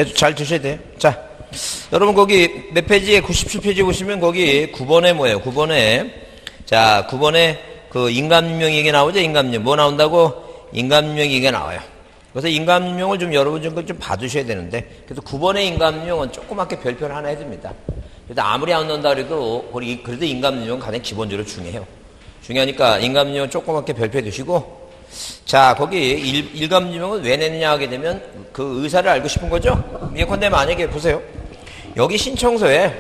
잘 드셔야 돼요. 자, 여러분 거기 몇 페이지에 97페이지 보시면 거기 9번에 뭐예요? 9번에 자 9번에 그 인간명 얘기 나오죠? 인간명 뭐 나온다고? 인간명 얘기가 나와요. 그래서 인간명을 좀 여러분 좀 봐두셔야 되는데 그래서 9번의 인간명은 조그맣게 별표를 하나 해줍니다. 그래도 아무리 안 넣는다 그래도 그래도 인간명은 가장 기본적으로 중요해요. 중요하니까 인간명은 조그맣게 별표해 두시고 자 거기 일감유명은 왜 내느냐 하게 되면 그 의사를 알고 싶은 거죠. 예컨대 만약에 보세요. 여기 신청서에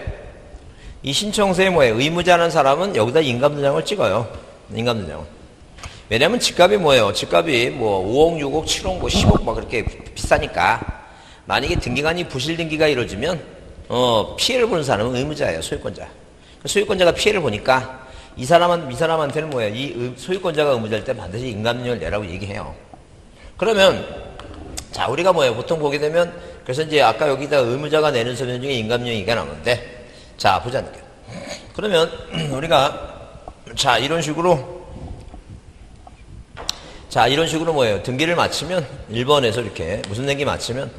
이 신청서에 뭐예요? 의무자라는 사람은 여기다 인감도장을 찍어요. 인감도장을. 왜냐면 집값이 뭐예요? 집값이 뭐 5억, 6억, 7억, 뭐 10억 막 그렇게 비싸니까 만약에 등기관이 부실 등기가 이루어지면 피해를 보는 사람은 의무자예요. 소유권자. 소유권자가 피해를 보니까 이 사람한테는 뭐예요? 이 소유권자가 의무자일 때 반드시 인감료를 내라고 얘기해요. 그러면 자 우리가 뭐예요? 보통 보게 되면 그래서 이제 아까 여기다 의무자가 내는 서면 중에 인감료 얘기가 나오는데 자 보자. 그러면 우리가 자 이런 식으로 뭐예요? 등기를 마치면 1번에서 이렇게 무슨 등기 마치면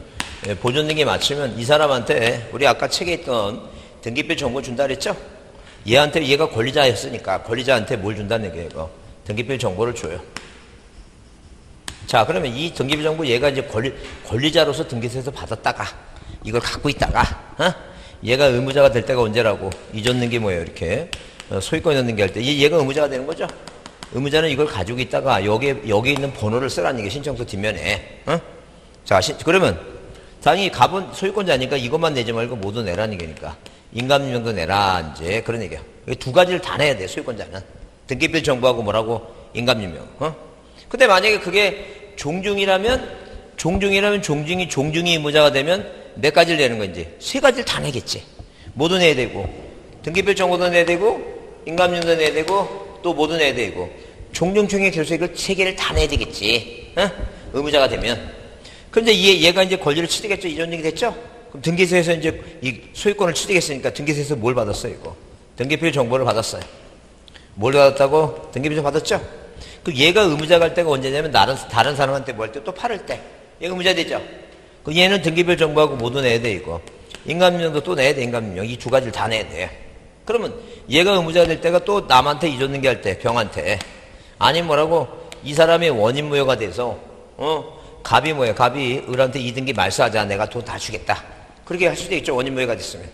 보존 등기 마치면 이 사람한테 우리 아까 책에 있던 등기표 정보 준다 그랬죠? 얘한테 얘가 권리자였으니까 권리자한테 뭘 준다는 얘기예요. 등기표 정보를 줘요. 자 그러면 이 등기표 정보 얘가 이제 권리자로서 등기소에서 받았다가 이걸 갖고 있다가 얘가 의무자가 될 때가 언제라고 이전 등기 뭐예요? 이렇게 소유권 있는 등기 할 때 얘가 의무자가 되는 거죠. 의무자는 이걸 가지고 있다가 여기 있는 번호를 쓰라는 게 신청서 뒷면에 자 그러면 당연히 갑은 소유권자니까 이것만 내지 말고 모두 내라는 얘기니까 인감명도 내라 이제 그런 얘기야. 두 가지를 다 내야 돼 소유권자는. 등기표 정보하고 뭐라고 인감명. 근데 만약에 그게 종중이라면 종중이 의무자가 되면 몇 가지를 내는 건지 세 가지를 다 내겠지. 모두 내야 되고 등기표 정보도 내야 되고 인감명도 내야 되고 또 모두 내야 되고 종중총회 결소액을 세 개를 다 내야 되겠지. 의무자가 되면. 그런데 얘가 이제 권리를 취득했죠. 이전 얘기 됐죠? 그럼 등기소에서 이제 이 소유권을 취득했으니까 등기소에서 뭘 받았어요, 이거? 등기표 정보를 받았어요. 뭘 받았다고? 등기표 받았죠? 그 얘가 의무자가 할 때가 언제냐면 다른 사람한테 뭐 할 때 또 팔을 때. 얘가 의무자 되죠? 그 얘는 등기표 정보하고 모두 내야 돼, 이거. 인감명도 또 내야 돼, 인감명. 이 두 가지를 다 내야 돼. 그러면 얘가 의무자가 될 때가 또 남한테 이전 등기할 때, 병한테. 아니 뭐라고? 이 사람이 원인무효가 돼서, 갑이 뭐예요? 갑이 을한테 이 등기 말소하자. 내가 돈 다 주겠다. 그렇게 할 수도 있죠. 원인무효가 됐으면.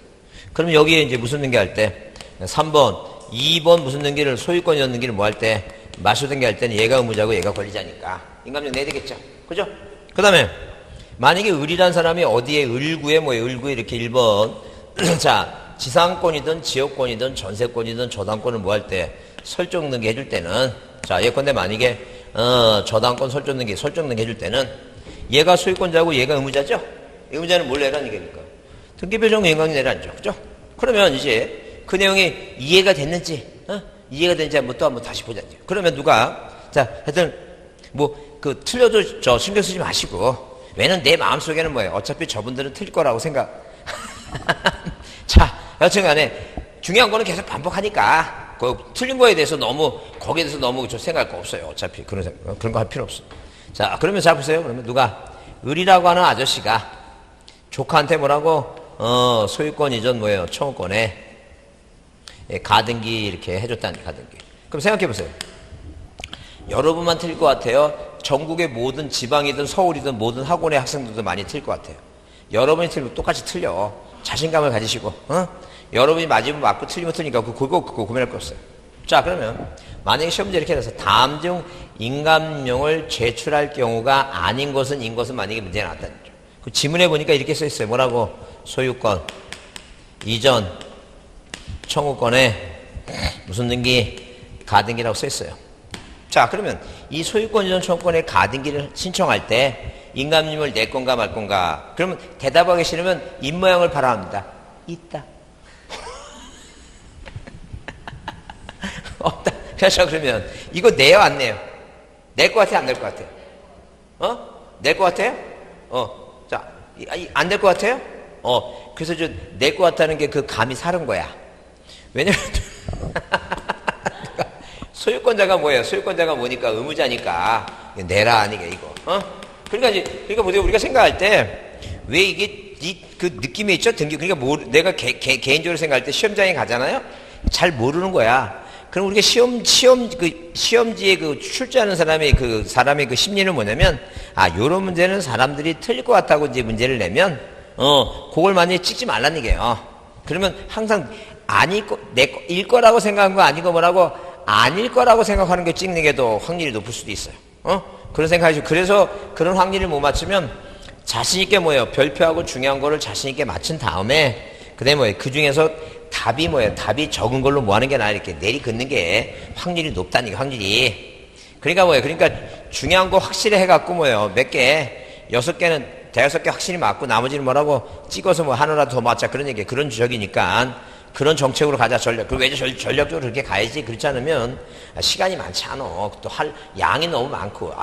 그럼 여기에 이제 무슨 등기 할 때? 3번, 2번 무슨 등기를, 소유권이었는 등기를 뭐 할 때? 말소 등기 할 때는 얘가 의무자고 얘가 권리자니까. 인감령 내야 되겠죠. 그죠? 그 다음에, 만약에 을이란 사람이 어디에 을구에 뭐예요? 을구에 이렇게 1번. 자, 지상권이든 지역권이든 전세권이든 저당권을 뭐 할 때? 설정 등기 해줄 때는, 자, 예컨대 만약에, 저당권 설정 등기 해줄 때는 얘가 소유권자고 얘가 의무자죠? 의무자는 뭘 내라는 얘기니까. 등기표 정보 인감료 내라는 거죠. 그죠? 그러면 이제 그 내용이 이해가 됐는지, 이해가 됐는지 한번 다시 보자. 그러면 누가, 자, 하여튼, 틀려도 신경 쓰지 마시고, 왜냐면 내 마음속에는 뭐예요? 어차피 저분들은 틀릴 거라고 생각. 자, 여튼 간에 중요한 거는 계속 반복하니까, 틀린 거에 대해서 거기에 대해서 너무 생각할 거 없어요. 어차피 그런 거 할 필요 없어. 자, 그러면 잘 보세요. 그러면 누가, 을이라고 하는 아저씨가 조카한테 뭐라고, 소유권 이전 뭐예요? 청구권에 가등기 이렇게 해줬다는 가등기. 그럼 생각해 보세요. 여러분만 틀릴 것 같아요. 전국의 모든 지방이든 서울이든 모든 학원의 학생들도 많이 틀릴 것 같아요. 여러분이 틀리면 똑같이 틀려. 자신감을 가지시고, 여러분이 맞으면 맞고 틀리면 틀리니까 그거 고민할 거 없어요. 자, 그러면 만약에 시험 문제 이렇게 해서 다음 중 인감명을 제출할 경우가 아닌 것은 인 것은 만약에 문제가 나왔다는 거죠. 그 지문에 보니까 이렇게 써 있어요. 뭐라고? 소유권, 이전, 청구권에 무슨 등기? 가등기라고 써 있어요. 자, 그러면 이 소유권 이전 청구권의 가등기를 신청할 때 인감명을 낼 건가 말 건가? 그러면 대답하기 싫으면 입모양을 바라합니다. 있다. 없다. 그래서 그러면 이거 내요 안 내요? 낼 것 같아요 안 낼 것 같아요? 낼 것 같아요? 자, 안 낼 것 같아요? 그래서 낼 것 같다는 게 그 감이 사른 거야. 왜냐면 소유권자가 뭐예요? 소유권자가 뭐니까 의무자니까 내라 아니게 이거. 그러니까 보세요. 우리가 생각할 때 왜 이게 그 느낌이 있죠? 그러니까 내가 개인적으로 생각할 때 시험장에 가잖아요? 잘 모르는 거야. 그럼 우리가 시험지에 그 출제하는 사람의 그 심리는 뭐냐면, 요런 문제는 사람들이 틀릴 것 같다고 이제 문제를 내면, 그걸 만약에 찍지 말라는 얘기예요. 그러면 항상 일 거라고 생각한 거 아니고 뭐라고, 아닐 거라고 생각하는 게 찍는 게 더 확률이 높을 수도 있어요. 그런 생각이죠. 그래서 그런 확률을 못 맞추면 자신있게 별표하고 중요한 거를 자신있게 맞춘 다음에, 그 다음에 그 중에서 답이 적은 걸로 뭐 하는 게 나아, 이렇게 내리긋는 게 확률이 높다는 게 확률이. 그러니까 그러니까 중요한 거 확실히 해갖고 몇 개, 6개는, 5개 확실히 맞고 나머지는 뭐라고 찍어서 하나라도 더 맞자. 그런 얘기, 그런 주적이니까 그런 정책으로 가자, 전략. 왜 전략적으로 그렇게 가야지? 그렇지 않으면 시간이 많지 않아. 또 양이 너무 많고.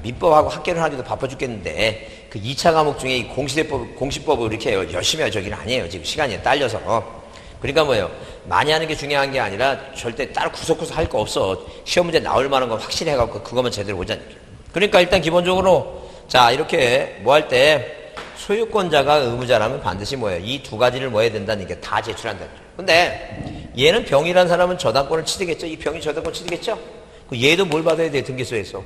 민법하고 학계를 하기도 바빠 죽겠는데, 그 2차 과목 중에 공시법을 이렇게 열심히 할 적이 아니에요. 지금 시간이 딸려서. 그러니까 많이 하는 게 중요한 게 아니라 절대 따로 구석구석 할 거 없어. 시험 문제 나올 만한 거 확실히 해갖고 그것만 제대로 보자. 그러니까 일단 기본적으로, 자, 이렇게 할 때, 소유권자가 의무자라면 반드시 이 두 가지를 해야 된다는 게 다 제출한다는 거죠. 근데 얘는 병이라는 사람은 저당권을 취득했죠. 이 병이 저당권 취득했죠. 얘도 뭘 받아야 돼? 등기소에서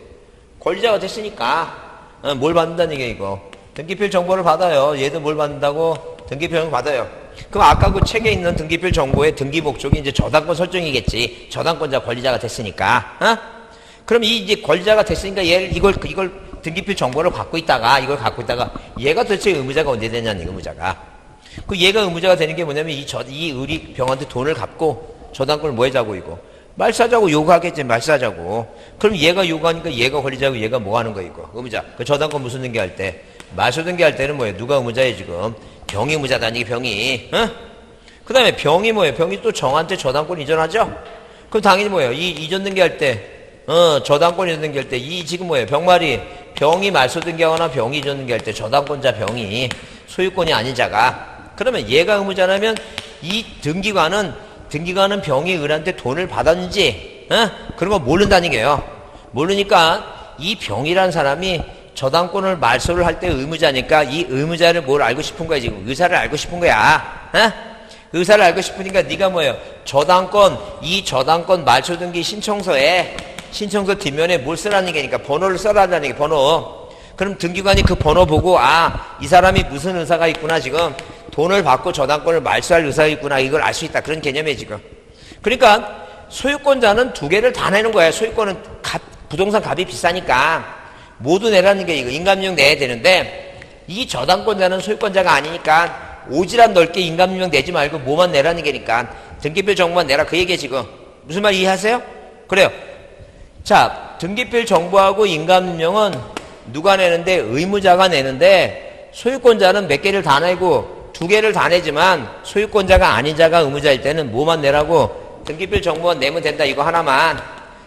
권리자가 됐으니까 뭘 받는다는 얘기야 이거. 등기필 정보를 받아요. 얘도 뭘 받는다고? 등기표를 받아요. 그럼 아까 그 책에 있는 등기필 정보의 등기 목적이 이제 저당권 설정이겠지. 저당권자 권리자가 됐으니까. 그럼 이제 권리자가 됐으니까 이걸 등기필 정보를 갖고 있다가 얘가 도대체 의무자가 언제 되냐는 의무자가. 얘가 의무자가 되는 게 뭐냐면 이 우리 병한테 돈을 갚고 저당권을 뭐 해자고 이거. 말사자고 요구하겠지, 말사자고. 그럼 얘가 요구하니까 얘가 권리자고 얘가 뭐 하는 거 이거. 의무자. 그 저당권 무슨 등기할 때? 말소 등기할 때는 누가 의무자예요 지금? 병이 의무자다니 이게 병이. 그 다음에 병이 병이 또 정한테 저당권 이전하죠? 그럼 당연히 이 이전 등기할 때 저당권 이전 등기할 때 지금 병말이 병이 말소 등기하거나 병이 이전 등기할 때 저당권자 병이 소유권이 아닌 자가, 그러면 얘가 의무자라면 이 등기관은 병이 을한테 돈을 받았는지 그런 거 모른다는 얘기예요. 모르니까 이 병이라는 사람이 저당권을 말소를 할 때 의무자니까 이 의무자를 뭘 알고 싶은 거야 지금? 의사를 알고 싶은 거야. 의사를 알고 싶으니까 네가 이 저당권 말소 등기 신청서 뒷면에 뭘 쓰라는 얘기니까 번호를 써라는 얘기. 번호. 그럼 등기관이 그 번호 보고 이 사람이 무슨 의사가 있구나, 지금 돈을 받고 저당권을 말소할 의사가 있구나, 이걸 알 수 있다, 그런 개념이에요 지금. 그러니까 소유권자는 두 개를 다 내는 거예요. 소유권은 부동산 값이 비싸니까 모두 내라는 게 이거. 인감유형 내야 되는데 이 저당권자는 소유권자가 아니니까 오지랖 넓게 인감유형 내지 말고 뭐만 내라는 게니까 등기필 정보만 내라, 그 얘기예요 지금. 무슨 말 이해하세요? 그래요. 자, 등기필 정보하고 인감유형은 누가 내는데? 의무자가 내는데, 소유권자는 몇 개를 다 내고 2개를 다 내지만 소유권자가 아닌 자가 의무자일 때는 뭐만 내라고? 등기필 정보만 내면 된다, 이거 하나만.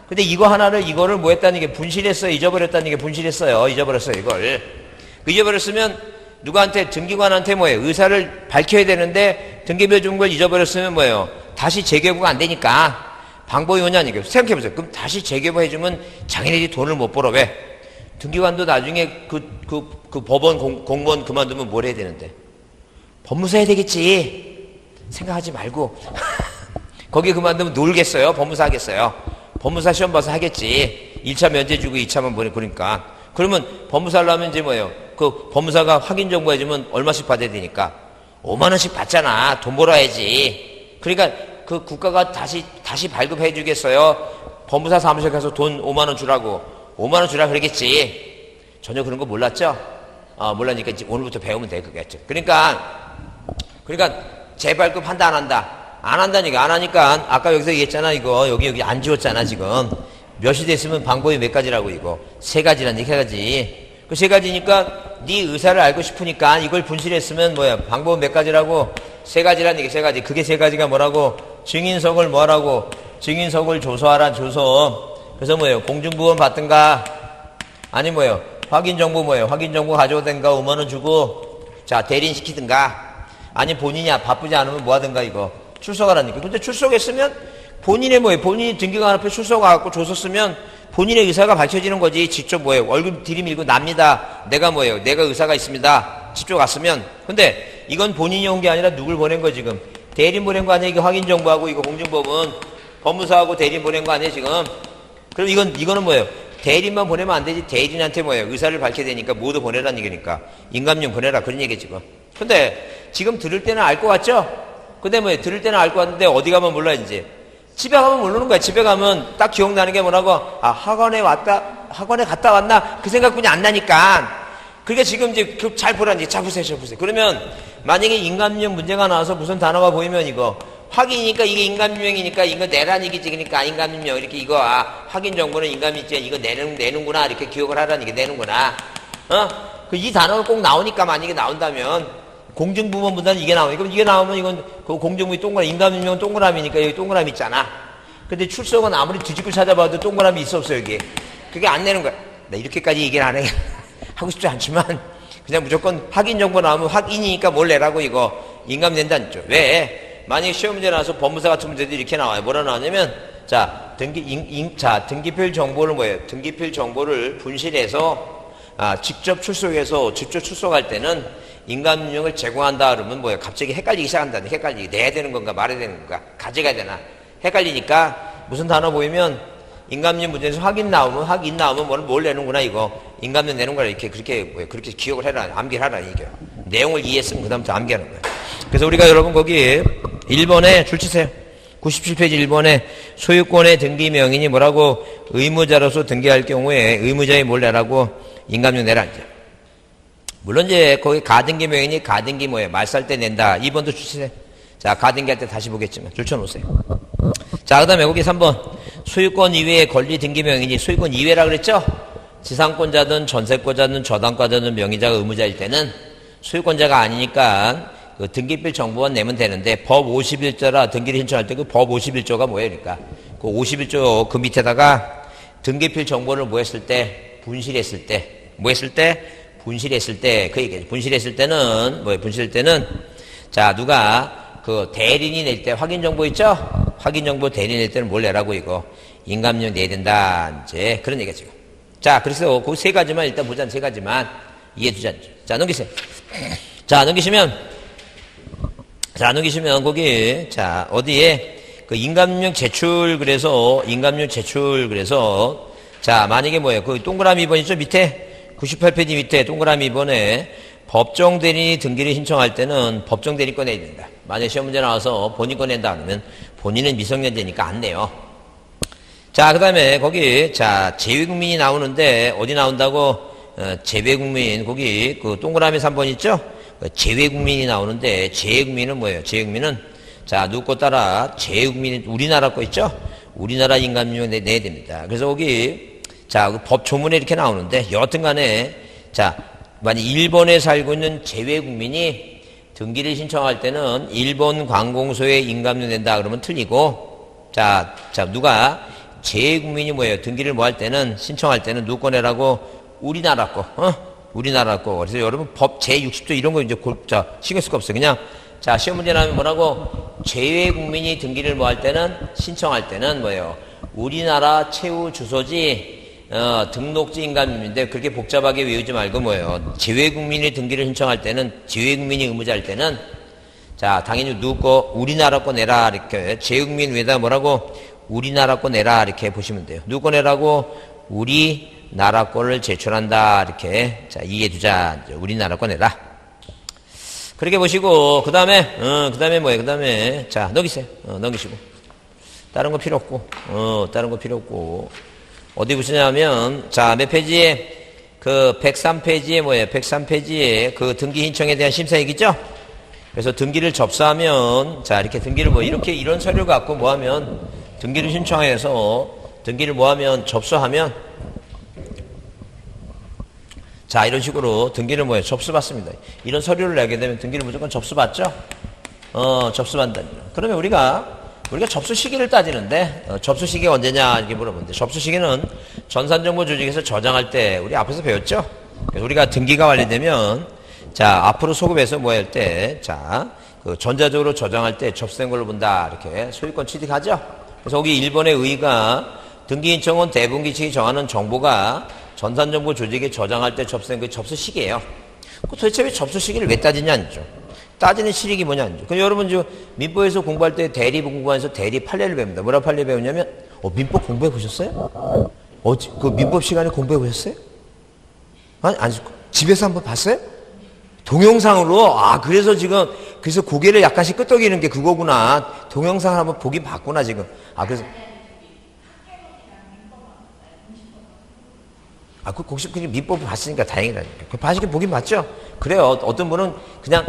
근데 이거를 뭐 했다는 게 분실했어요, 잊어버렸다는 게 분실했어요, 잊어버렸어요. 이걸 잊어버렸으면 누구한테? 등기관한테 의사를 밝혀야 되는데 등기필 정보를 잊어버렸으면 다시 재개부가 안 되니까 방법이 뭐냐는 얘기예요. 생각해보세요. 그럼 다시 재개부해주면 자기네들이 돈을 못 벌어. 왜? 등기관도 나중에 그 법원 공무원 그만두면 뭘 해야 되는데? 법무사 해야 되겠지. 생각하지 말고. 거기 그만두면 놀겠어요? 법무사 하겠어요? 법무사 시험 봐서 하겠지. 1차 면제 주고 2차만 보내. 그러니까. 그러면 법무사 하려면 이제 그 법무사가 확인 정보 해주면 얼마씩 받아야 되니까? 5만원씩 받잖아. 돈 벌어야지. 그러니까 그 국가가 다시 발급해 주겠어요? 법무사 사무실 가서 돈 5만원 주라고. 5만원 주라 그러겠지. 전혀 그런 거 몰랐죠? 몰라니까 이제 오늘부터 배우면 돼, 그겠죠. 그러니까 재발급 한다, 안 한다? 안 한다니까. 안 하니까 아까 여기서 얘기했잖아, 이거. 여기 안 지웠잖아, 지금. 몇이 됐으면 방법이 몇 가지라고, 이거. 3가지란 얘기, 3가지. 그 3가지니까 네 의사를 알고 싶으니까 이걸 분실했으면 방법은 몇 가지라고? 3가지란 얘기, 3가지. 그게 3가지가 뭐라고? 증인석을 뭐라고? 증인석을 조서하라, 조서. 그래서 공중부원 받든가, 아니 확인정보 확인정보 가져오든가 5만원 주고, 자, 대리인시키든가, 아니 본인이 바쁘지 않으면 뭐 하든가, 이거. 출석하라니까. 근데 출석했으면 본인이 등기관 앞에 출석하고 조서 쓰면 본인의 의사가 밝혀지는 거지. 직접 얼굴 들이밀고 납니다. 내가 내가 의사가 있습니다. 집조 갔으면, 근데 이건 본인이 온 게 아니라 누굴 보낸 거 지금? 대리인 보낸 거 아니야? 이거 확인정보하고 이거 공증법은 법무사하고 대리인 보낸 거 아니야 지금? 그럼 이거는 뭐예요? 대리인만 보내면 안 되지. 대리인한테 뭐예요? 의사를 밝혀야 되니까 모두 보내라는 얘기니까. 인감용 보내라. 그런 얘기 지금. 근데 지금 들을 때는 알 것 같죠? 근데 뭐예요? 들을 때는 알 것 같은데 어디 가면 몰라 이제. 집에 가면 모르는 거야. 집에 가면 딱 기억나는 게 뭐라고? 아, 학원에 갔다 왔나? 그 생각뿐이 안 나니까. 그러니까 지금 이제 잘 보라니. 잘 보세요. 그러면 만약에 인감용 문제가 나와서 무슨 단어가 보이면 이거 확인이니까 이게 인감유형이니까 이거 내란 얘기지. 그러니까 인감유형 이렇게 이거 확인 정보는 인감이지 이거 내는구나 이렇게 기억을 하라는 게 내는구나. 이 단어가 꼭 나오니까 만약에 나온다면 공증부문보다는 이게 나오니까 그럼 이게 나오면 이건 그 공증부의 동그라미 인감유형 동그라미니까 여기 동그라미 있잖아. 근데 출석은 아무리 뒤집고 찾아봐도 동그라미 있어 없어 여기. 그게 안 내는 거야. 나 이렇게까지 얘기를 안 해. 하고 싶지 않지만 그냥 무조건 확인 정보 나오면 확인이니까 뭘 내라고 이거 인감 낸다는 죠. 왜? 만약에 시험 문제 나와서 법무사 같은 문제들이 이렇게 나와요. 뭐라 나오냐면, 등기필 정보를 뭐예요? 등기필 정보를 분실해서, 직접 출석할 때는 인감유형을 제공한다 그러면 뭐예요? 갑자기 헷갈리기 시작한다는 내야 되는 건가 말해야 되는 건가? 가져가야 되나? 헷갈리니까 무슨 단어 보이면 인감유형 문제에서 확인 나오면 뭘 내는구나 이거. 인감유형 내는 거라 그렇게 기억을 해라. 암기를 하라 이게. 내용을 이해했으면 그다음부터 암기하는 거예요. 그래서 우리가 여러분 거기 1번에 줄 치세요. 97페이지 1번에 소유권의 등기 명인이 뭐라고 의무자로서 등기할 경우에 의무자의 뭘 내라고 인감용 내라 이제. 물론 이제 거기 가등기 명인이 가등기 뭐예요? 말살 때 낸다. 2번도 줄 치세요. 자, 가등기 할 때 다시 보겠지만 줄쳐 놓으세요. 자, 그다음에 거기 3번 소유권 이외의 권리 등기 명인이 소유권 이외라 그랬죠? 지상권자든 전세권자든 저당권자든 명의자가 의무자일 때는 소유권자가 아니니까 그 등기필 정보만 내면 되는데 법 51조라 등기를 신청할 때 그 법 51조가 뭐예요? 그러니까 그 51조 그 밑에다가 등기필 정보를 분실했을 때 그 얘기죠. 분실했을 때는 자 누가 그 대리인이 낼 때 확인 정보 있죠? 확인 정보 대리인 낼 때는 뭘 내라고 이거 인감용 내야 된다 이제 그런 얘기가 지금. 자 그래서 그 세 가지만 일단 보자. 세 가지만 이해해 두자. 자 넘기세요. 자 넘기시면 거기, 자, 어디에, 그 인감용 제출, 그래서, 자, 만약에 뭐예요? 그 동그라미 2번 있죠? 밑에, 98페이지 밑에 동그라미 2번에 법정 대리인이 등기를 신청할 때는 법정 대리인 거 내야 된다. 만약에 시험 문제 나와서 본인 거 낸다 그러면 본인은 미성년자니까 안 내요. 자, 그 다음에 거기, 자, 재외국민이 나오는데, 어디 나온다고? 재외국민, 거기, 그 동그라미 3번 있죠? 재외국민이 나오는데 재외국민은 뭐예요? 재외국민은 자 누구 거 따라 재외국민이 우리나라 거 있죠? 우리나라 인감용 내야 됩니다. 그래서 거기 자 그 법 조문에 이렇게 나오는데 여하튼간에 자 만약 일본에 살고 있는 재외국민이 등기를 신청할 때는 일본 관공서에 인감용 낸다 그러면 틀리고 자 누가 재외국민이 뭐예요? 등기를 뭐 할 때는 신청할 때는 누구 거 내라고 우리나라 거 우리나라 거. 그래서 여러분 법 제60조 이런 거 이제 신경 쓸 거 없어요. 그냥 자 시험 문제 나오면 뭐라고 재외국민이 등기를 뭐 할 때는 신청할 때는 뭐예요? 우리나라 최후 주소지 등록지 인감인데 그렇게 복잡하게 외우지 말고 뭐예요? 재외국민이 등기를 신청할 때는 재외국민이 의무자일 때는 자 당연히 누구 거 우리나라 거 내라 이렇게 재외국민 위에다 뭐라고 우리나라 거 내라 이렇게 보시면 돼요. 누구 거 내라고 우리나라 거를 제출한다 이렇게 자 이해해 두자. 우리나라 거 내라. 그렇게 보시고 그 다음에 뭐예요? 그 다음에 자 넘기세요. 넘기시고 다른 거 필요 없고 어디 보시냐면 자 몇 페이지에 그 103페이지에 뭐예요? 103페이지에 그 등기 신청에 대한 심사 얘기죠? 그래서 등기를 접수하면 자 이렇게 등기를 뭐 이렇게 이런 서류를 갖고 뭐하면 등기를 신청해서 등기를 뭐하면 접수하면 자 이런 식으로 등기를 뭐예요? 접수받습니다. 이런 서류를 내게 되면 등기를 무조건 접수받죠? 접수받는다. 그러면 우리가 접수 시기를 따지는데 접수 시기가 언제냐 이렇게 물어보는데 접수 시기는 전산정보 조직에서 저장할 때 우리 앞에서 배웠죠? 그래서 우리가 등기가 완료되면 자 앞으로 소급해서 뭐 할 때 자 그 전자적으로 저장할 때 접수된 걸로 본다 이렇게 소유권 취득하죠? 그래서 거기 일본의 의의가 등기 신청은 대분기 측이 정하는 정보가 전산정보 조직에 저장할 때 접수된 그 접수 시기예요. 도대체 왜 접수 시기를 왜 따지냐 아니죠. 따지는 실익이 뭐냐 아니죠. 그럼 여러분 저 민법에서 공부할 때 대리 공부하면서 대리 판례를 배웁니다. 뭐라 판례 배우냐면 민법 공부해 보셨어요? 그 민법 시간에 공부해 보셨어요? 아니 집에서 한번 봤어요? 동영상으로 그래서 지금 그래서 고개를 약간씩 끄덕이는 게 그거구나. 동영상을 한번 보긴 봤구나 지금. 그래서 혹시 그냥 민법을 봤으니까 다행이라니까. 봤으니까 보긴 봤죠? 그래요. 어떤 분은 그냥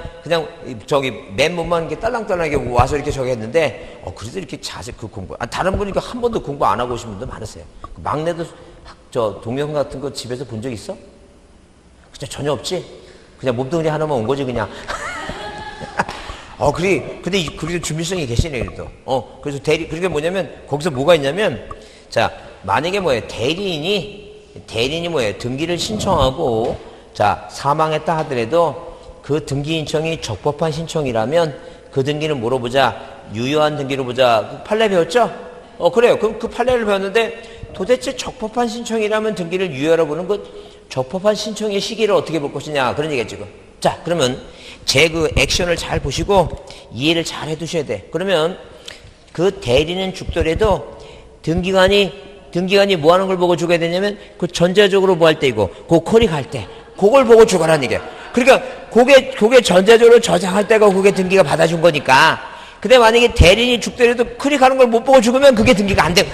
저기 맨몸만 이렇게 딸랑딸랑하게 와서 이렇게 저기 했는데, 그래도 이렇게 자세 공부. 다른 분이 한 번도 공부 안 하고 오신 분도 많으세요. 막내도 동영상 같은 거 집에서 본 적 있어? 그냥 전혀 없지? 그냥 몸뚱이리 하나만 온 거지, 그냥. 근데 그래도 준비성이 계시네, 그래도. 그래서 그게 뭐냐면, 거기서 뭐가 있냐면, 자, 만약에 대리인이 등기를 신청하고, 자, 사망했다 하더라도 그 등기 신청이 적법한 신청이라면 그 등기는 뭐로 보자? 유효한 등기로 보자. 그 판례 배웠죠? 그래요. 그럼 그 판례를 배웠는데 도대체 적법한 신청이라면 등기를 유효하라고 보는 그 적법한 신청의 시기를 어떻게 볼 것이냐. 그런 얘기가 지금. 자, 그러면 제 그 액션을 잘 보시고 이해를 잘 해두셔야 돼. 그러면 그 대리는 죽더라도 등기관이 뭐 하는 걸 보고 죽어야 되냐면 그 전자적으로 뭐 할 때 이거 그 콜이 갈 때 그걸 보고 죽어라는 얘기야. 그러니까 그게 전자적으로 저장할 때가 그게 등기가 받아준 거니까. 근데 만약에 대리인이 죽더라도 클릭하는 걸 못 보고 죽으면 그게 등기가 안 돼.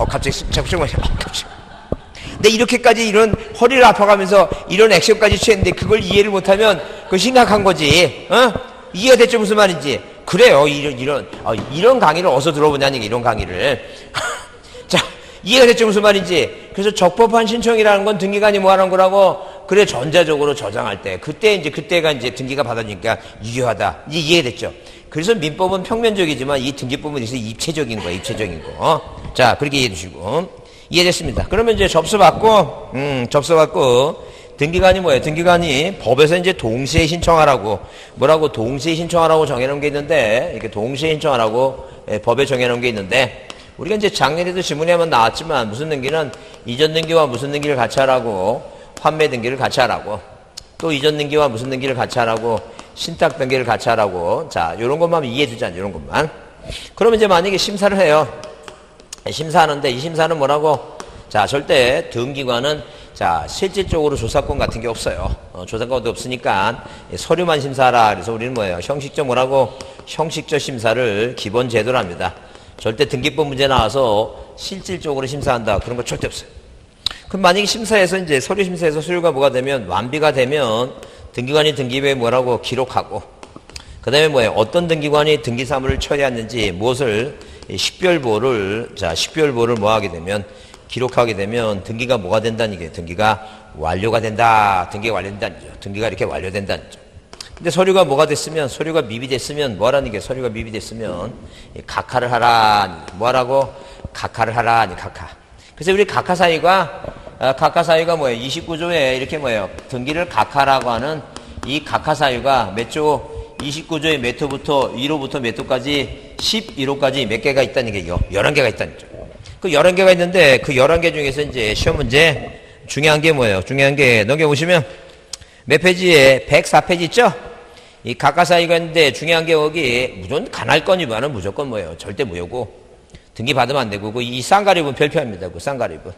갑자기 근데 이렇게까지 이런 허리를 아파가면서 이런 액션까지 취했는데 그걸 이해를 못하면 그거 심각한 거지. 이해가 됐죠? 무슨 말인지. 그래요. 이런 강의를 어디서 들어보냐는 얘기, 이런 강의를. 자, 이해가 됐죠? 무슨 말인지. 그래서 적법한 신청이라는 건 등기관이 뭐 하는 거라고? 그래, 전자적으로 저장할 때. 그때가 이제 등기가 받아지니까 유효하다. 이제 이해됐죠? 그래서 민법은 평면적이지만 이 등기법은 있어서 입체적인 거야, 입체적인 거. 자, 그렇게 이해해 주시고. 이해됐습니다. 그러면 이제 접수받고, 등기관이 뭐예요? 등기관이 법에서 이제 동시에 신청하라고, 동시에 신청하라고 정해놓은 게 있는데, 이렇게 동시에 신청하라고 법에 정해놓은 게 있는데, 우리가 이제 작년에도 지문에 한번 나왔지만, 무슨 등기는 이전 등기와 무슨 등기를 같이 하라고, 환매 등기를 같이 하라고, 또 이전 등기와 무슨 등기를 같이 하라고, 신탁 등기를 같이 하라고, 자, 요런 것만 이해해 주자, 요런 것만. 그러면 이제 만약에 심사를 해요. 심사하는데 이 심사는 뭐라고? 자, 절대 등기관은 자, 실질적으로 조사권 같은 게 없어요. 조사권도 없으니까 서류만 심사하라. 그래서 우리는 뭐예요? 형식적 심사를 기본 제도로 합니다. 절대 등기법 문제 나와서 실질적으로 심사한다. 그런 거 절대 없어요. 그럼 만약에 심사에서 이제 서류 심사에서 서류가 뭐가 되면 완비가 되면 등기관이 등기부에 뭐라고 기록하고 그 다음에 뭐예요? 어떤 등기관이 등기사무를 처리했는지 무엇을 식별보를 뭐 하게 되면 기록하게 되면 등기가 뭐가 된다는 얘기예요. 등기가 완료가 된다. 등기가 완료된다는 거죠. 등기가 이렇게 완료된다는 거죠. 근데 서류가 뭐가 됐으면 서류가 미비됐으면 뭐라는 게 서류가 미비됐으면 각하를 하라. 뭐라고? 각하를 하라. 각하. 그래서 우리 각하 사유가 뭐예요? 29조에 이렇게 뭐예요? 등기를 각하라고 하는 이 각하 사유가 몇 조? 29조의 몇 호부터 1호부터 몇 호까지 11호까지 몇 개가 있다는 얘기예요. 11개가 있다는 거죠. 그 11개가 있는데 그 11개 중에서 이제 시험 문제 중요한 게 뭐예요? 중요한 게 넘겨보시면 몇 페이지에 104페이지 있죠? 이 각하 사유가 있는데 중요한 게 여기 무조건 간할 건이면은 무조건 뭐예요? 절대 무효고 등기 받으면 안 되고 이 쌍가리분 별표합니다. 그 쌍가리분.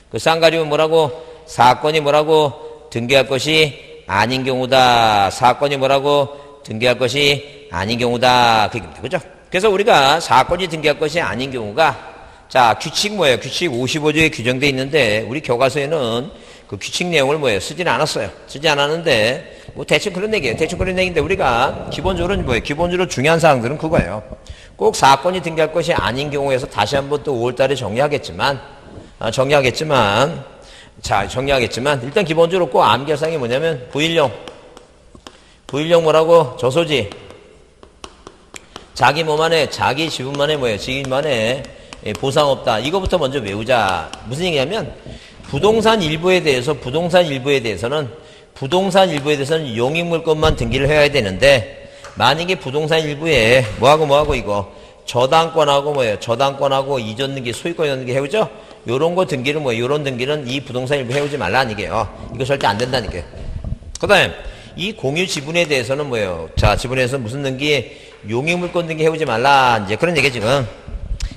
그 쌍가리분 뭐라고? 사건이 뭐라고? 등기할 것이 아닌 경우다. 사건이 뭐라고? 등기할 것이 아닌 경우다. 그 얘기입니다. 그죠? 그래서 우리가 사건이 등기할 것이 아닌 경우가 자, 규칙 뭐예요? 규칙 55조에 규정되어 있는데 우리 교과서에는 그 규칙 내용을 뭐예요? 쓰지는 않았어요. 쓰지 않았는데 뭐 대충 그런 얘기예요. 대충 그런 얘기인데 우리가 기본적으로 뭐예요? 기본적으로 중요한 사항들은 그거예요. 꼭 사건이 등기할 것이 아닌 경우에서 다시 한번 또 5월 달에 정리하겠지만 일단 기본적으로 꼭 암기할 사항이 뭐냐면 부일령 뭐라고? 저소지. 자기 몸 안에, 자기 지분만에 뭐예요? 지분만에 보상 없다. 이거부터 먼저 외우자. 무슨 얘기냐면, 부동산 일부에 대해서는 용익물건만 등기를 해야 되는데, 만약에 부동산 일부에 뭐하고 이거, 저당권하고 이전 등기, 소유권 이전 등기 해오죠? 요런 거 등기를 요런 등기는 이 부동산 일부 해오지 말라는 얘기예요. 이거 절대 안 된다는 얘기예요. 그 다음에, 이 공유 지분에 대해서는 뭐예요? 자, 지분에서 무슨 등기? 용익물권 등기 해오지 말라. 이제 그런 얘기 지금.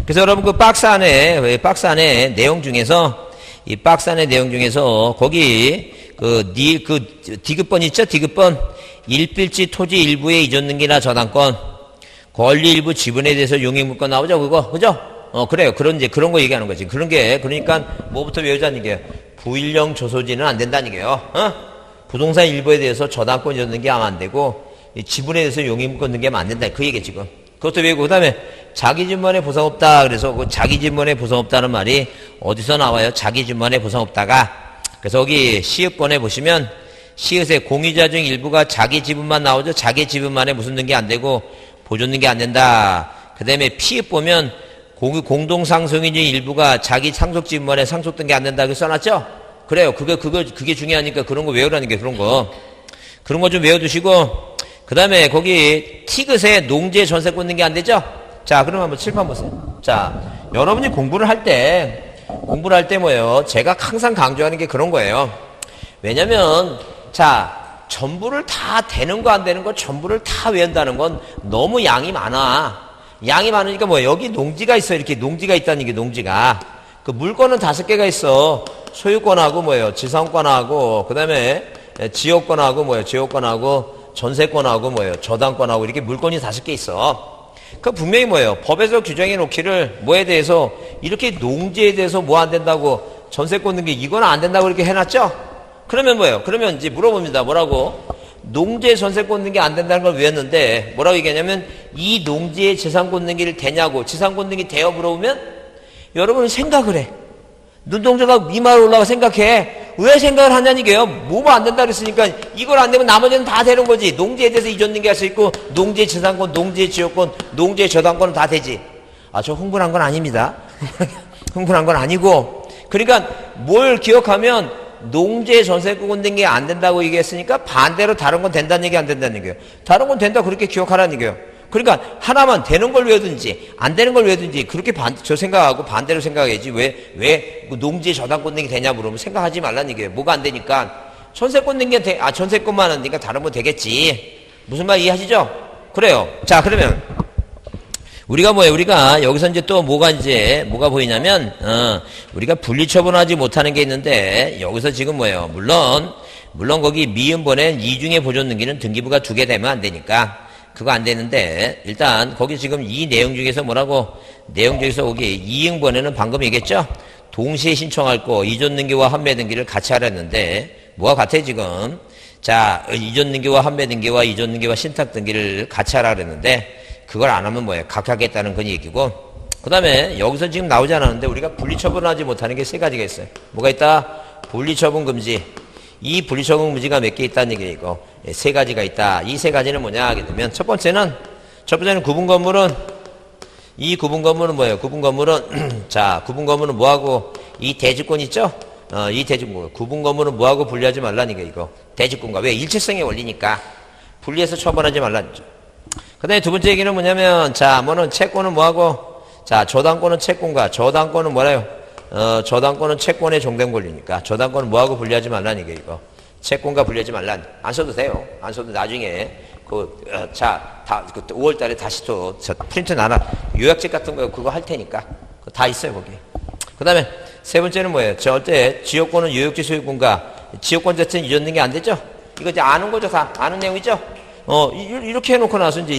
그래서 여러분 그 박스 안에 내용 중에서, 이 박스 안에 내용 중에서, 거기, 디귿번 있죠? 디귿번. 일필지 토지 일부의 이전 등기나 저당권, 권리 일부 지분에 대해서 용익물권 나오죠? 그거? 그죠? 그래요. 그런 거 얘기하는 거지. 그러니까, 뭐부터 외우자는 얘기예요. 부일령 조소지는 안 된다는 얘기예요. 부동산 일부에 대해서 저당권 이전 등기하면 안 되고, 지분에 대해서 용익물권 등기하면 안 된다. 그 얘기 지금. 그것도 외우고, 그 다음에, 자기 집만에 보상 없다. 그래서 그 자기 집만에 보상 없다는 말이 어디서 나와요? 자기 집만에 보상 없다가. 그래서 여기 시읒권에 보시면, 시읒의 공유자 중 일부가 자기 지분만 나오죠? 자기 지분만에 무슨 등기 안 되고, 보존 등기 안 된다. 그 다음에 피읒 보면, 공동상속인 중 일부가 자기 상속 지분만에 상속 등기 안 된다. 그 써놨죠? 그래요. 그게 중요하니까 그런 거 외우라는 게 그런 거. 그런 거 좀 외워두시고, 그 다음에 거기 티귿에 농지의 전세권 등기 안 되죠? 자, 그럼 한번 칠판 보세요. 자, 여러분이 공부를 할 때 뭐예요? 제가 항상 강조하는 게 그런 거예요. 왜냐면, 자, 전부를 다 되는 거 안 되는 거 전부를 다 외운다는 건 너무 양이 많아. 양이 많으니까 뭐예요? 여기 농지가 있어. 이렇게 농지가 있다는 게 농지가. 그 물건은 5개가 있어. 소유권하고 뭐예요? 지상권하고, 그 다음에 지역권하고 뭐예요? 지역권하고, 전세권하고 뭐예요? 저당권하고 이렇게 물건이 5개 있어. 그 분명히 뭐예요? 법에서 규정해 놓기를 뭐에 대해서 이렇게 농지에 대해서 뭐 안 된다고 전세권 등기 이거는 안 된다고 이렇게 해놨죠? 그러면 뭐예요? 그러면 이제 물어봅니다. 뭐라고? 농지의 전세권 등기 안 된다는 걸 외웠는데 뭐라고 얘기하냐면 이 농지의 재산권 등기를 되냐고 재산권 등기 돼요? 물어보면 여러분은 생각을 해. 눈동자가 이마로 올라가 생각해. 왜 생각을 하냐는 게요. 뭐가 안 된다 그랬으니까 이걸 안 되면 나머지는 다 되는 거지. 농지에 대해서 이전 등기할 수 있고 농지의 재산권, 농지의 지역권, 농지의 저당권은 다 되지. 아, 저 흥분한 건 아닙니다. 흥분한 건 아니고. 그러니까 뭘 기억하면 농지의 전세권 등기 안 된다고 얘기했으니까 반대로 다른 건 된다는 얘기 안 된다는 얘기예요. 다른 건 된다 그렇게 기억하라는 얘기예요. 그러니까 하나만 되는 걸 외우든지 안 되는 걸 외우든지 그렇게 저 생각하고 반대로 생각해야지. 왜 농지의 저당권 등기 되냐 물으면 생각하지 말라는 얘기예요. 뭐가 안 되니까 전세권 등기 전세권만 하니까 다른 건 되겠지. 무슨 말 이해하시죠? 그래요. 자, 그러면 우리가 여기서 이제 또 뭐가 보이냐면 우리가 분리처분하지 못하는 게 있는데 여기서 지금 뭐예요? 물론 거기 미음번엔 이중의 보존 등기는 등기부가 2개 되면 안 되니까 그거 안 되는데 일단 거기 지금 이 내용 중에서 내용 중에서 거기 이응번에는 방금 얘기했죠? 동시에 신청할 거 이전 등기와 환매 등기를 같이 하랬는데 뭐가 같아 지금? 자, 이전 등기와 환매 등기와 이전 등기와 신탁 등기를 같이 하라 그랬는데 그걸 안 하면 뭐예요? 각하겠다는 건 얘기고 그 다음에 여기서 지금 나오지 않았는데 우리가 분리처분하지 못하는 게 3가지가 있어요. 뭐가 있다? 분리처분 금지. 이 분리처분 금지가 몇 개 있다는 얘기예요. 이거 3가지가 있다. 이 3가지는 뭐냐 하게 되면 첫 번째는 구분 건물은 뭐예요? 구분 건물은 자, 구분 건물은 뭐하고 이 대지권 있죠? 이 대지권 구분 건물은 뭐하고 분리하지 말라는 게 이거 대지권과 왜 일체성의 원리니까 분리해서 처분하지 말라는 거죠. 그 다음에 두 번째 얘기는 뭐냐면 자, 채권은 뭐하고 자, 저당권은 채권과 저당권은 뭐래요? 저당권은 채권에 종된 권리니까 저당권은 뭐하고 분리하지 말라는 게 이거 채권과 분리하지 말란. 안 써도 돼요. 안 써도 나중에 5월 달에 다시 또 프린트 나눠 요약집 같은 거 그거 할 테니까 다 있어요 거기. 그 다음에 세 번째는 뭐예요? 절대 지역권은 요역지 소유권과 지역권 자체는 이전 등기 안 되죠? 이거 이제 아는 거죠. 다 아는 내용이죠? 이렇게 해놓고 나서 이제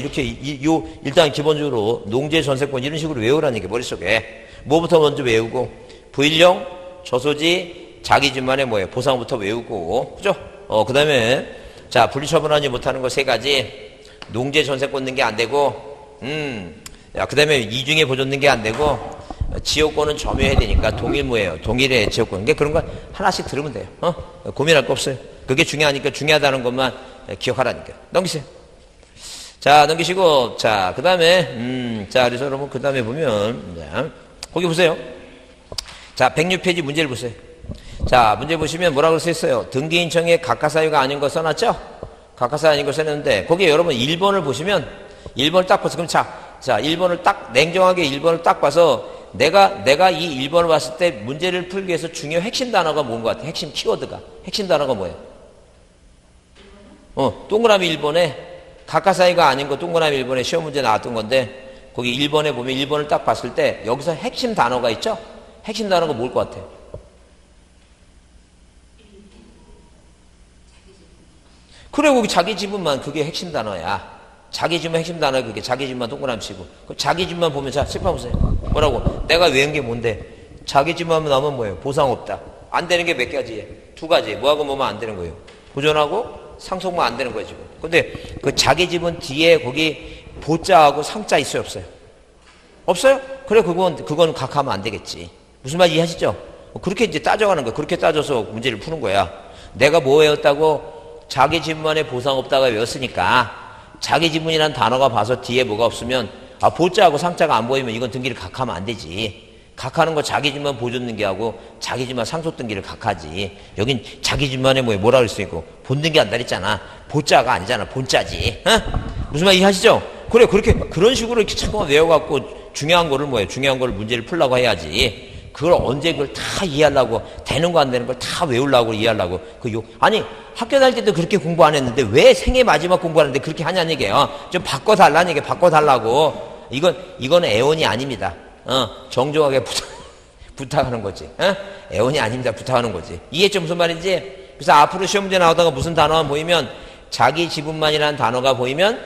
일단 기본적으로 농지의 전세권 이런 식으로 외우라는 게 머릿속에 뭐부터 먼저 외우고 부일령, 저소지, 자기 집만의 뭐예요? 보상부터 외우고 그죠? 그 다음에 자, 분리처분하지 못하는 거 3가지 농지의 전세권 등기 안 되고 그 다음에 이중의 보존 등기 안 되고 지역권은 점유해야 되니까 동일의 지역권. 그런 거 하나씩 들으면 돼요. 고민할 거 없어요. 그게 중요하니까 중요하다는 것만 기억하라니까. 넘기세요. 자, 넘기시고, 자, 그 다음에, 자, 그래서 여러분, 그 다음에 보면, 자, 거기 보세요. 자, 106페이지 문제를 보세요. 자, 문제 보시면 뭐라고 써있어요? 등기인청에 각하사유가 아닌 거 써놨죠? 각하사유 아닌 거 써놨는데, 거기에 여러분 1번을 보시면, 1번을 딱 봐서, 그럼 자, 1번을 딱, 냉정하게 1번을 딱 봐서, 내가 이 1번을 봤을 때 문제를 풀기 위해서 중요 핵심 단어가 뭔 것 같아? 핵심 키워드가. 핵심 단어가 뭐예요? 동그라미 1번에 가까사이가 아닌 거 동그라미 1번에 시험 문제 나왔던 건데 거기 1번에 보면 1번을 딱 봤을 때 여기서 핵심 단어가 있죠? 핵심 단어가 뭘 것 같아? 그래, 거기 자기 지분만 그게 핵심 단어야. 자기 지분 핵심 단어 그게 자기 지분만 동그라미 치고 그 자기 지분만 보면 자 짚어보세요. 뭐라고? 내가 외운 게 뭔데? 자기 지분만 나오면 뭐예요? 보상 없다. 안 되는 게 몇 가지예요? 두 가지. 뭐하고 뭐만 안 되는 거예요? 보존하고 상속만 안 되는 거예요 지금. 근데 그 자기 지분 뒤에 거기 보자하고 상자 있어요 없어요? 없어요? 그래 그건 각하면 안 되겠지. 무슨 말 이해하시죠? 그렇게 이제 따져가는 거야. 그렇게 따져서 문제를 푸는 거야. 내가 뭐 외웠다고? 자기 지분만에 보상 없다가 외웠으니까 자기 지분이라는 단어가 봐서 뒤에 뭐가 없으면 보자하고 상자가 안 보이면 이건 등기를 각하면 안 되지. 각하는 거 자기 지분만 보존 등기하고 자기 지분만 상속 등기를 각하지. 여긴 자기 지분만에 뭐라 그랬어 이거 본 등기 한다 그랬잖아. 보자가 아니잖아. 본자지. 무슨 말 이해하시죠? 그래 그런 식으로 이렇게 잠깐만 외워갖고 중요한 거를 중요한 거를 문제를 풀려고 해야지. 그걸 언제 그걸 다 이해하려고 되는 거 안 되는 걸 다 외우려고 이해하려고 아니 학교 다닐 때도 그렇게 공부 안 했는데 왜 생애 마지막 공부하는데 그렇게 하냐는 얘기예요. 좀 바꿔달라는 얘기예요. 바꿔달라고. 이건 애원이 아닙니다. 정중하게 부탁하는 거지. 애원이 아닙니다. 부탁하는 거지. 이해했죠? 무슨 말인지? 그래서 앞으로 시험 문제 나오다가 무슨 단어가 보이면 자기 지분만이라는 단어가 보이면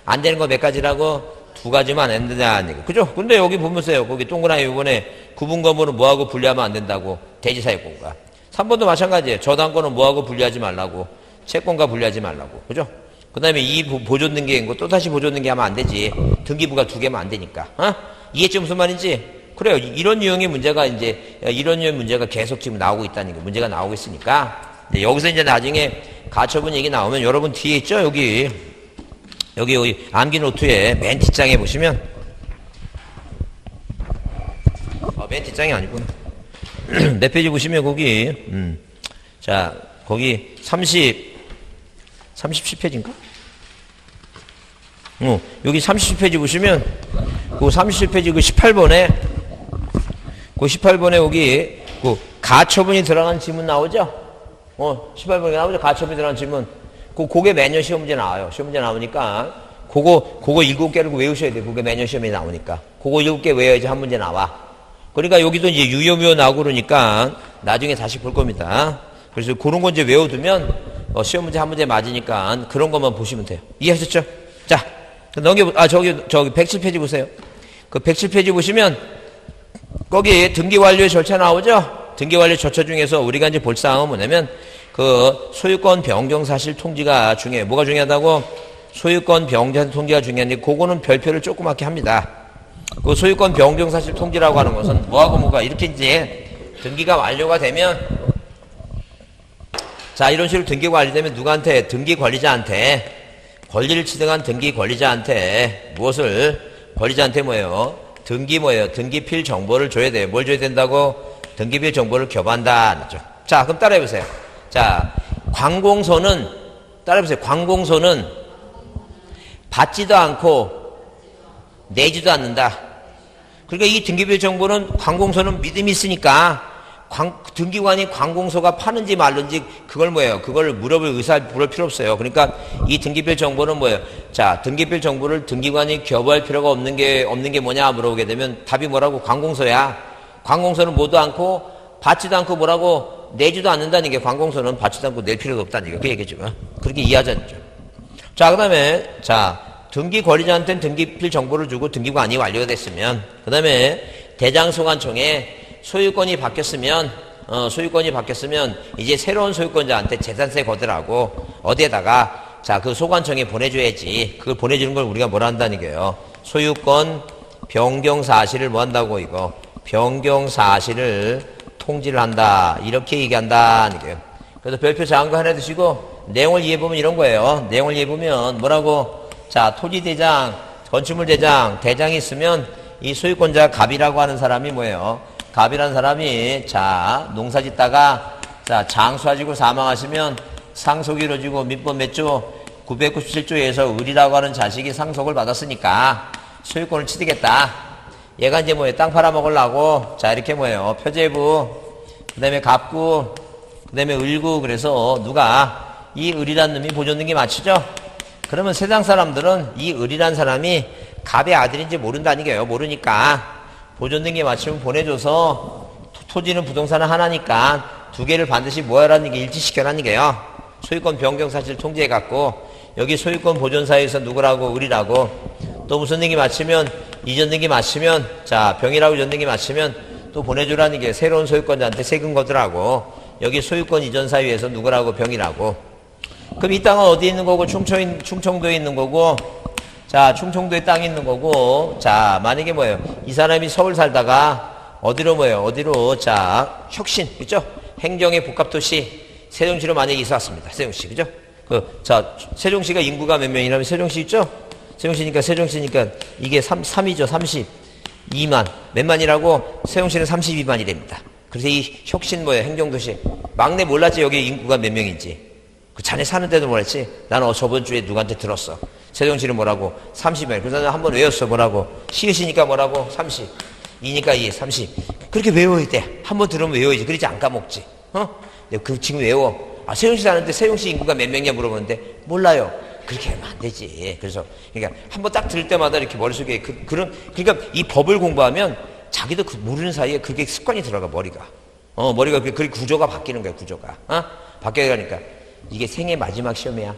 안 되는 거 몇 가지라고? 두 가지만 안 된다는 얘기. 그죠? 근데 여기 보면서요. 거기 동그라미 이번에 구분검으로 뭐하고 분리하면 안 된다고. 대지사회권과. 3번도 마찬가지예요. 저당권은 뭐하고 분리하지 말라고. 채권과 분리하지 말라고. 그죠? 그 다음에 이 보존 등기인 거 또다시 보존 등기하면 안 되지. 등기부가 두 개면 안 되니까. 이해했죠? 무슨 말인지? 그래요. 이런 유형의 문제가 이런 유형의 문제가 계속 지금 나오고 있다는 게 문제가 나오고 있으니까. 여기서 이제 나중에 가처분 얘기 나오면 여러분 뒤에 있죠? 여기 암기 노트에 맨 뒷장에 보시면 맨 뒷장이 아니구나. 몇 페이지 보시면 거기 자 거기 37페이지인가? 여기 37페이지 보시면 그 37페이지 그 18번에 여기 그 가처분이 들어간 지문 나오죠? 18번에 나오죠? 가처분이 들어간 지문. 그게 매년 시험 문제 나와요. 시험 문제 나오니까 그거 7개를 외우셔야 돼요. 그게 매년 시험에 나오니까. 그거 7개 외워야지 한 문제 나와. 그러니까 여기도 이제 유효묘 나오고 그러니까 나중에 다시 볼 겁니다. 그래서 그런 거 이제 외워두면 시험 문제 한 문제 맞으니까 그런 것만 보시면 돼요. 이해하셨죠? 자, 저기 107페이지 보세요. 그 107페이지 보시면 거기 등기 완료의 절차 나오죠? 등기 완료 절차 중에서 우리가 이제 볼 사항은 뭐냐면 그 소유권 변경 사실 통지가 중요해요. 뭐가 중요하다고? 소유권 변경 통지가 중요한데 그거는 별표를 조그맣게 합니다. 그 소유권 변경 사실 통지라고 하는 것은 뭐하고 뭐가 이렇게 이제 등기가 완료가 되면 자 이런 식으로 등기가 완료되면 누구한테? 등기 관리자한테 권리를 취득한 등기 관리자한테 무엇을? 관리자한테 뭐예요? 등기필 정보를 줘야 돼요. 뭘 줘야 된다고? 등기필 정보를 교부한다. 자 그럼 따라해보세요. 자, 관공서는 따라해보세요. 관공서는 받지도 않고 내지도 않는다. 그러니까 이 등기별 정보는 관공서는 믿음이 있으니까 등기관이 관공서가 파는지 말는지 그걸 그걸 물을 필요 없어요. 그러니까 이 등기별 정보는 뭐예요? 자, 등기별 정보를 등기관이 교부할 필요가 없는 게 뭐냐 물어보게 되면 답이 뭐라고? 관공서야. 관공서는 뭐도 않고 받지도 않고 뭐라고? 내지도 않는다는 게 관공서는 받지도 않고 낼 필요도 없다는 게 그 얘기죠. 그렇게 이해하자죠. 자, 그 다음에, 등기 관리자한테는 등기필 정보를 주고 등기관이 완료가 됐으면, 그 다음에 대장소관청에 소유권이 바뀌었으면, 이제 새로운 소유권자한테 재산세 거들하고, 어디에다가, 그 소관청에 보내줘야지. 그걸 보내주는 걸 우리가 뭐라 한다는 거예요. 소유권 변경 사실을 뭐 한다고 이거. 변경 사실을 통지를 한다. 이렇게 얘기한다는 거예요. 그래서 별표 작은 거 하나 드시고 내용을 이해해보면 이런 거예요. 내용을 이해해보면 뭐라고? 자, 토지대장, 건축물대장, 대장이 있으면 이 소유권자 갑이라고 하는 사람이 뭐예요? 갑이라는 사람이 농사 짓다가 장수하시고 사망하시면 상속이 이루어지고 민법 몇 조? 997조에서 을이라고 하는 자식이 상속을 받았으니까 소유권을 취득했다. 얘가 이제 땅 팔아먹으려고, 이렇게 표제부, 그 다음에 갑구, 그 다음에 을구, 그래서 누가 이 을이란 놈이 보존등기 맞추죠? 그러면 세상 사람들은 이 을이란 사람이 갑의 아들인지 모른다는 게요. 모르니까 보존등기 맞추면 보내줘서 토지는 부동산은 하나니까 두 개를 반드시 뭐하라는 게 일치시켜라는 게요. 소유권 변경 사실 통지해갖고 여기 소유권 보존사에서 누구라고 을이라고 또 무슨 등기 맞추면 이전 등기 맞추면 자 병이라고 이전 등기 맞추면 또 보내주라는 게 새로운 소유권자한테 세금 거더라고. 여기 소유권 이전 사유에서 누구라고 병이라고. 그럼 이 땅은 어디 있는 거고 충청도에 있는 거고 자 충청도에 땅이 있는 거고 자 만약에 뭐예요 이 사람이 서울 살다가 어디로 뭐예요 어디로 자 혁신 그죠 행정의 복합도시 세종시로 만약에 이사 왔습니다. 세종시 그죠 자 세종시가 인구가 몇 명이라면 세종시 있죠 세종시니까 이게 3이죠 32만 몇 만이라고 세종시는 32만이랍니다. 그래서 이 혁신 뭐예요 행정도시 막내 몰랐지 여기 인구가 몇 명인지 그 자네 사는 데도 몰랐지 나는 저번 주에 누구한테 들었어 세종시는 뭐라고 30만 그래서 나는 한번 외웠어 뭐라고 시으시니까 뭐라고 30 2니까 2 30 그렇게 외워야 돼. 한번 들으면 외워야지 그러지 안 까먹지 내가 그 지금 외워 세종시 사는데 세종시 인구가 몇 명이냐 물어보는데 몰라요. 그렇게 하면 안 되지. 그래서 그러니까 한번 딱 들을 때마다 이렇게 머릿속에 그러니까 이 법을 공부하면 자기도 모르는 사이에 그게 습관이 들어가 머리가 그 구조가 바뀌는 거야 구조가 바뀌어가니까 이게 생애 마지막 시험이야.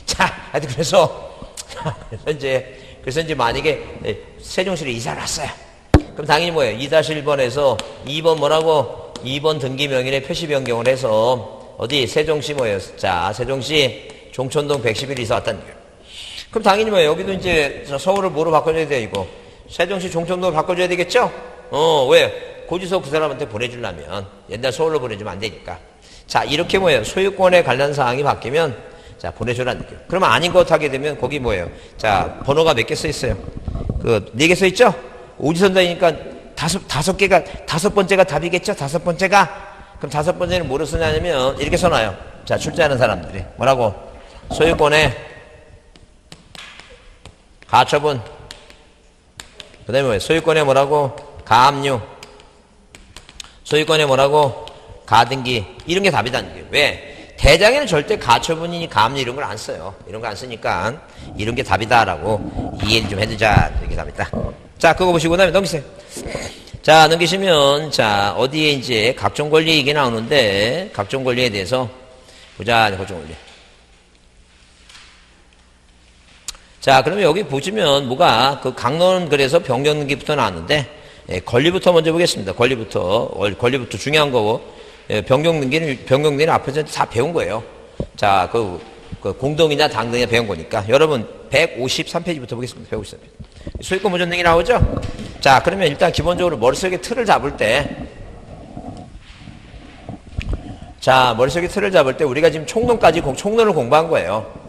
자, 하여튼 그래서 이제 만약에 세종시로 이사를 왔어요. 그럼 당연히 뭐예요? 2-1번에서 2번 뭐라고? 2번 등기 명의의 표시 변경을 해서 어디 세종시 뭐예요? 자, 세종시 종촌동 111 이사 왔다는 거예요. 그럼 당연히 뭐예요? 여기도 이제 서울을 뭐로 바꿔줘야 돼 이거? 세종시 종촌동을 바꿔줘야 되겠죠? 왜? 고지서 그 사람한테 보내주려면 옛날 서울로 보내주면 안 되니까. 자, 이렇게 뭐예요? 소유권에 관련 사항이 바뀌면 자, 보내줘라는 거예요. 그러면 아닌 것 하게 되면 거기 뭐예요? 자, 번호가 몇 개 써 있어요? 4개 써 있죠? 오지선다니까 다섯 개가, 5번째가 답이겠죠? 5번째가? 그럼 5번째는 뭐로 쓰냐면 이렇게 써놔요. 자, 출제하는 사람들이. 뭐라고? 소유권에 가처분. 그 다음에 뭐예요? 소유권에 뭐라고? 가압류. 소유권에 뭐라고? 가등기. 이런 게 답이다는 거예요. 왜? 대장에는 절대 가처분이니 가압류 이런 걸 안 써요. 이런 거 안 쓰니까 이런 게 답이다라고 이해를 좀 해두자. 이렇게 답이다. 자, 그거 보시고 그다음에 넘기세요. 자, 넘기시면 자, 어디에 이제 각종 권리 얘기 나오는데 각종 권리에 대해서 보자. 각종 권리. 자, 그러면 여기 보시면 뭐가 그 강론 그래서 변경등기부터 나왔는데 권리부터 먼저 보겠습니다. 권리부터 중요한 거고 변경등기는 앞에서 다 배운 거예요. 자, 그 공동이냐 당등이냐 배운 거니까 여러분 153페이지부터 보겠습니다. 153페이지. 소유권 보존 등이 나오죠? 자, 그러면 일단 기본적으로 머릿속에 틀을 잡을 때 자, 머릿속에 틀을 잡을 때 우리가 지금 총론까지 총론을 공부한 거예요.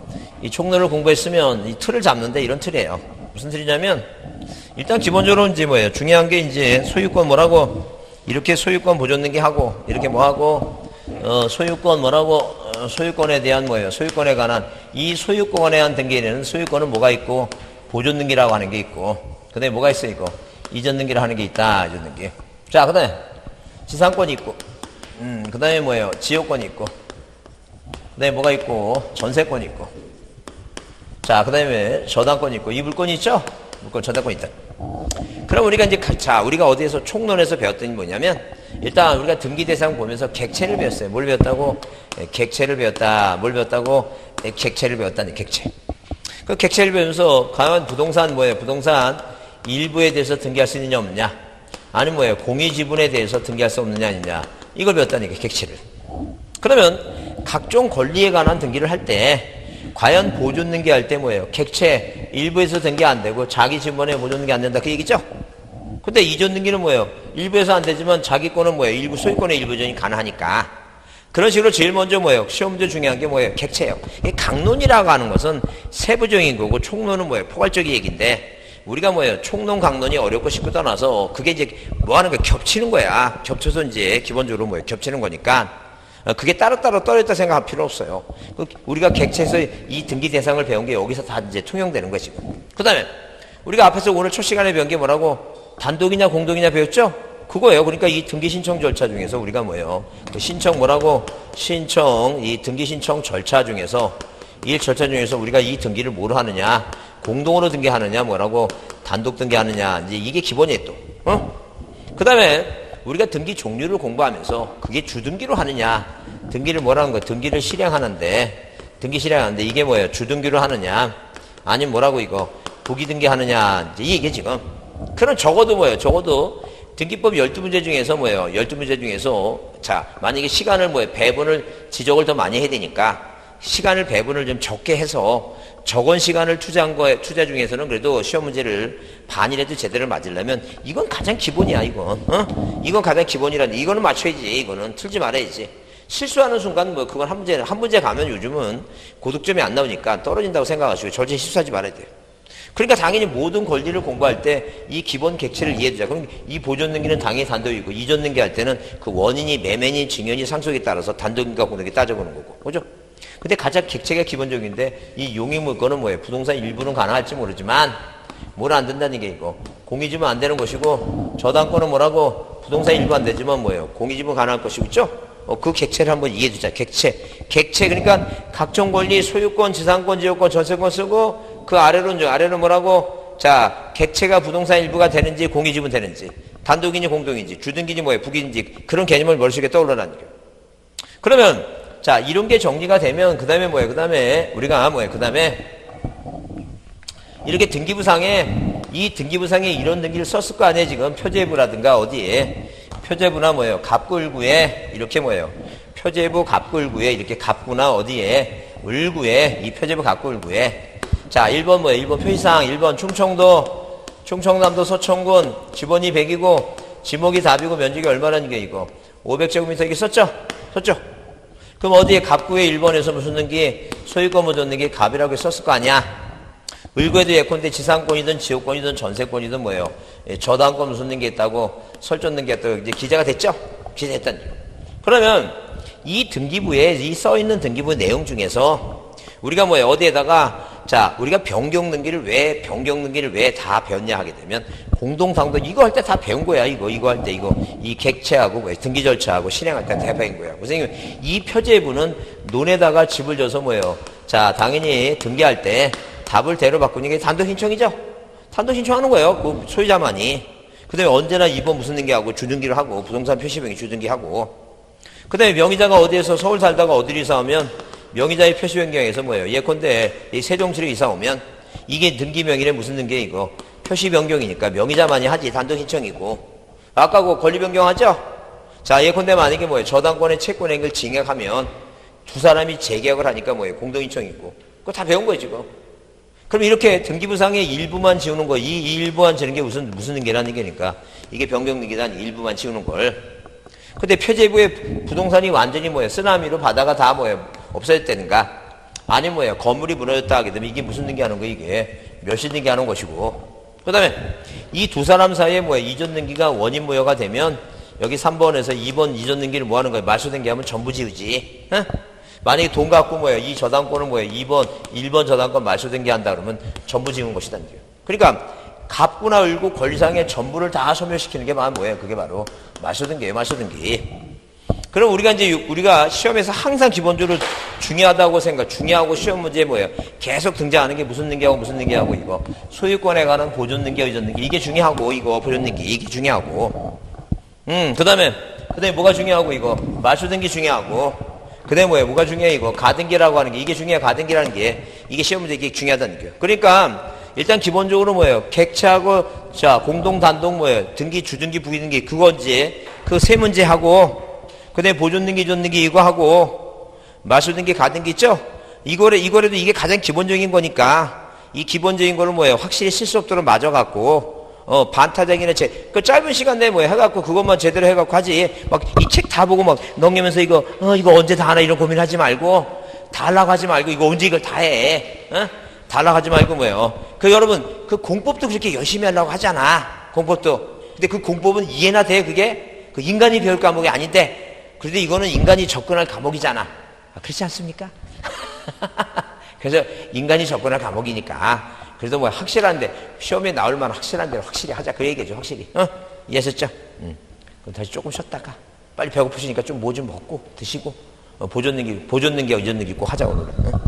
이 총론을 공부했으면 이 틀을 잡는데 이런 틀이에요. 무슨 틀이냐면 일단 기본적으로 이제 뭐예요? 중요한 게 이제 소유권 뭐라고 이렇게 소유권 보존 등기 하고 이렇게 뭐 하고 소유권 뭐라고 소유권에 대한 뭐예요? 소유권에 관한 이 소유권에 대한 등기에는 소유권은 뭐가 있고 보존 등기라고 하는 게 있고 그다음에 뭐가 있어 이거 이전 등기를 하는 게 있다. 이전 등기. 자, 그다음에 지상권이 있고 그다음에 뭐예요? 지역권이 있고 그다음에 뭐가 있고 전세권이 있고 자, 그다음에 저당권이 있고 이 물권이 있죠? 물권 저당권이 있다. 그럼 우리가 이제 자, 우리가 어디에서 총론에서 배웠더니 뭐냐면 일단 우리가 등기 대상 보면서 객체를 배웠어요. 뭘 배웠다고? 객체를 배웠다. 뭘 배웠다고? 객체를 배웠다니 객체. 그 객체를 배우면서 과연 부동산 뭐예요? 부동산 일부에 대해서 등기할 수 있느냐 없느냐? 아니면 뭐예요? 공유 지분에 대해서 등기할 수 없느냐 아니냐? 이걸 배웠다니까 객체를. 그러면 각종 권리에 관한 등기를 할 때 과연 보존 등기할 때 뭐예요? 객체 일부에서 등기 안 되고 자기 지분에 보존 등기 안 된다 그 얘기죠? 근데 이전 등기는 뭐예요? 일부에서 안 되지만 자기 거는 뭐예요? 일부 소유권의 일부 전이 가능하니까 그런 식으로 제일 먼저 뭐예요? 시험 문제 중요한 게 뭐예요? 객체예요. 이 강론이라고 하는 것은 세부적인 거고 총론은 뭐예요? 포괄적인 얘기인데 우리가 뭐예요? 총론 강론이 어렵고 쉽고 떠나서 그게 이제 뭐 하는 거야? 겹치는 거야. 겹쳐서 이제 기본적으로 뭐예요? 겹치는 거니까 그게 따로따로 떨어졌다 생각할 필요 없어요. 우리가 객체에서 이 등기 대상을 배운 게 여기서 다 이제 통용되는 것이고. 그 다음에 우리가 앞에서 오늘 첫 시간에 배운 게 뭐라고? 단독이냐 공동이냐 배웠죠? 그거예요. 그러니까 이 등기 신청 절차 중에서 우리가 뭐예요? 그 신청 뭐라고? 신청, 이 등기 신청 절차 중에서, 이 절차 중에서 우리가 이 등기를 뭐로 하느냐? 공동으로 등기하느냐? 뭐라고? 단독 등기하느냐? 이제 이게 기본이에요, 또. 그 다음에 우리가 등기 종류를 공부하면서 그게 주등기로 하느냐? 등기를 뭐라는 거야? 등기를 실행하는데, 등기 실행하는데 이게 뭐예요? 주등기로 하느냐? 아니면 뭐라고 이거? 부기등기 하느냐? 이제 이게 지금. 그럼 적어도 뭐예요? 적어도 등기법 12문제 중에서 뭐예요? 12문제 중에서 자, 만약에 시간을 뭐예요? 배분을 지적을 더 많이 해야 되니까 시간을 배분을 좀 적게 해서 적은 시간을 투자한 거에 투자 중에서는 그래도 시험 문제를 반이라도 제대로 맞으려면 이건 가장 기본이야, 이건. 이건 가장 기본이라는데 이거는 맞춰야지. 이거는 틀지 말아야지. 실수하는 순간 뭐 그건 한 문제 가면 요즘은 고득점이 안 나오니까 떨어진다고 생각하시고 절대 실수하지 말아야 돼요. 그러니까 당연히 모든 권리를 공부할 때 이 기본 객체를 이해해두자. 그럼 이 보존 등기는 당연히 단독이고 이전 등기 할 때는 그 원인이 매매니 증여니 상속에 따라서 단독인가 공동이 따져보는 거고. 그죠? 근데 가장 객체가 기본적인데 이 용의물건은 뭐예요? 부동산 일부는 가능할지 모르지만 뭘 안 된다는 게 이거. 공유지분 안 되는 것이고 저당권은 뭐라고? 부동산 일부 안 되지만 뭐예요? 공유지분 가능할 것이고 있죠? 그 객체를 한번 이해해두자. 객체 그러니까 각종 권리, 소유권, 지상권, 지역권, 전세권 쓰고 그 아래로는 뭐라고? 자, 객체가 부동산 일부가 되는지 공유지분 되는지 단독이니 공동인지 주등기니 뭐예요? 부기인지 그런 개념을 머릿속에 떠올려라는 거예요. 그러면 자, 이런 게 정리가 되면 그 다음에 뭐예요? 그 다음에 우리가 뭐예요? 그 다음에 이렇게 등기부상에 이 등기부상에 이런 등기를 썼을 거 아니에요? 지금 표제부라든가 어디에 표제부나 뭐예요? 갑구을구에 이렇게 뭐예요? 표제부 갑구을구에 이렇게 갑구나 어디에 을구에 이 표제부 갑구을구에 자 1번 뭐예요? 1번 표시상 1번 충청남도 서천군 지번이 100이고 지목이 답이고 면적이 얼마라는 게 이거 500제곱미터 이게 썼죠? 그럼 어디에 갑구에 1번에서 무슨 등기 소유권 보존 등기 갑이라고 썼을 거 아니야? 을구에도 예컨대 지상권이든 지역권이든 전세권이든 뭐예요? 저당권 무슨 등기 했다고 설정 등기 했다고 이제 기재가 됐죠? 기재했다는 거예요. 그러면 이 등기부에 이 써있는 등기부 내용 중에서 우리가 뭐예요? 어디에다가 자 우리가 변경 등기를 왜 다 배웠냐 하게 되면 공동상도 이거 할 때 다 배운 거야. 이거 할 때 이 객체하고 뭐예요? 등기 절차하고 실행할 때 다 배운 거야. 선생님 이 표제부는 논에다가 집을 져서 뭐예요? 자 당연히 등기할 때 답을 대로 바꾸는 게 단독 신청이죠. 단독 신청하는 거예요. 그 소유자만이. 그 다음에 언제나 2번 무슨 등기하고 주등기를 하고 부동산 표시명의 주등기하고 그 다음에 명의자가 어디에서 서울 살다가 어디로 이사 오면 명의자의 표시 변경에서 뭐예요? 예컨대 이 세종시로 이사 오면 이게 등기 명의래 무슨 등기에 이거 표시 변경이니까 명의자만이 하지 단독 신청이고 아까 그 권리 변경하죠? 자 예컨대 만약에 뭐예요? 저당권의 채권행위를 증액하면 두 사람이 재계약을 하니까 뭐예요? 공동 신청이고 그거 다 배운 거예요 지금. 그럼 이렇게 등기부상의 일부만 지우는 거, 이 일부만 지우는 게 무슨 등기라는 얘기니까 이게 변경 등기단 일부만 지우는 걸. 근데 표제부의 부동산이 완전히 뭐예요? 쓰나미로 바다가 다 뭐예요? 없어졌다는가? 아니 뭐예요? 건물이 무너졌다 하게 되면 이게 무슨 등기하는 거 이게 멸시 등기하는 것이고. 그 다음에 이 두 사람 사이에 뭐예요? 이전 등기가 원인 무효가 되면 여기 3번에서 2번 이전 등기를 뭐 하는 거예요? 말소 등기하면 전부 지우지. 응? 만약에 돈 갖고 뭐예요? 이 저당권은 뭐예요? 1번 저당권 말소 등기한다 그러면 전부 지운 것이단 말이에요. 그러니까 갑구나 을구 권리상의 전부를 다 소멸시키는 게 뭐예요? 그게 바로 말소 등기예요. 말소 등기. 그럼 우리가 시험에서 항상 기본적으로 중요하고 시험 문제에 뭐예요? 계속 등장하는 게 무슨 등기하고 이거 소유권에 관한 보존 등기, 의존 등기 이게 중요하고 이거 보존 등기 이게 중요하고 그다음에 뭐가 중요하고 이거 말소 등기 중요하고 그다음에 뭐가 중요해 이거 가등기라고 하는 게 이게 중요해 가등기라는 게 이게 시험 문제 이게 중요하다는 거예요. 그러니까 일단 기본적으로 뭐예요? 객체하고 자 공동 단독 뭐예요? 등기 주등기 부기등기 그거지 그 세 문제 하고 그다음에 보존 등기 존 등기 이거 하고 말소 등기 가등기 있죠? 이거라도 이게 가장 기본적인 거니까 이 기본적인 거를 뭐예요? 확실히 실수 없도록 맞아갖고 반타작이나 그 짧은 시간 내에 뭐 해갖고 그것만 제대로 해갖고 하지. 막 이 책 다 보고 막 넘기면서 이거 언제 다 하나 이런 고민하지 말고 달라고 하지 말고 이거 언제 이걸 다 해. 달라고 하지 말고 뭐예요. 여러분 그 공법도 그렇게 열심히 하려고 하잖아. 공법도. 근데 그 공법은 이해나 돼 그게? 그 인간이 배울 과목이 아닌데 그래도 이거는 인간이 접근할 과목이잖아. 그렇지 않습니까? 그래서 인간이 접근할 과목이니까 그래도 확실한데 시험에 나올 만한 확실한 대로 확실히 하자 그 얘기죠. 확실히 이해하셨죠? 그럼 다시 조금 쉬었다가 빨리 배고프시니까 좀 뭐 좀 먹고 드시고 보존 능기하고 이전 능기 꼭 하자 오늘은.